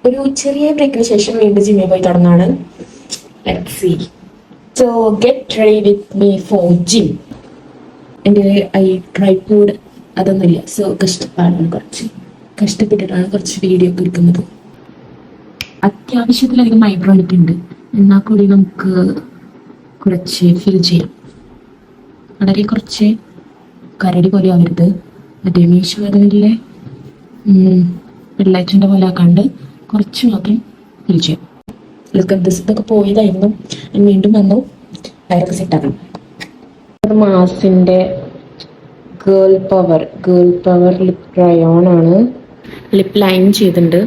ഒരു ചെറിയ ബ്രേക്കിന് ശേഷം വീണ്ടും ജിമ്മിൽ പോയി തുടങ്ങാണ്. Let's see. So get ready with me for gym. എൻ്റെ ഐ ട്രൈപോഡ് അതൊന്നുമില്ല. സോ കഷ്ടപ്പാടാണ്, കുറച്ച് കഷ്ടപ്പെട്ടിട്ടാണ് കുറച്ച് വീഡിയോ ഒക്കെ എടുക്കുന്നത്. അത്യാവശ്യത്തിലധികം ഐബ്രോ ഉണ്ട്, എന്നാൽ കൂടി നമുക്ക് കുറച്ച് ഫിൽ ചെയ്യാം. വളരെ കുറച്ച് കരടി പോലെ ആവരുത്, മറ്റേ മീശോയിലെ വെള്ളാറ്റിൻ്റെ പോലെ ആക്കാണ്ട് കുറച്ച് മാത്രം ഫിൽ ചെയ്യാം. ഇതൊക്കെ പോയതായിരുന്നു, ഞാൻ വീണ്ടും വന്നു. വയറൊക്കെ സെറ്റാക്കണം. മാസിൻ്റെ ഗേൾ പവർ ലിപ് ക്രയോൺ ആണ്. ലിപ്പ് ലൈൻ ചെയ്തിട്ടുണ്ട്.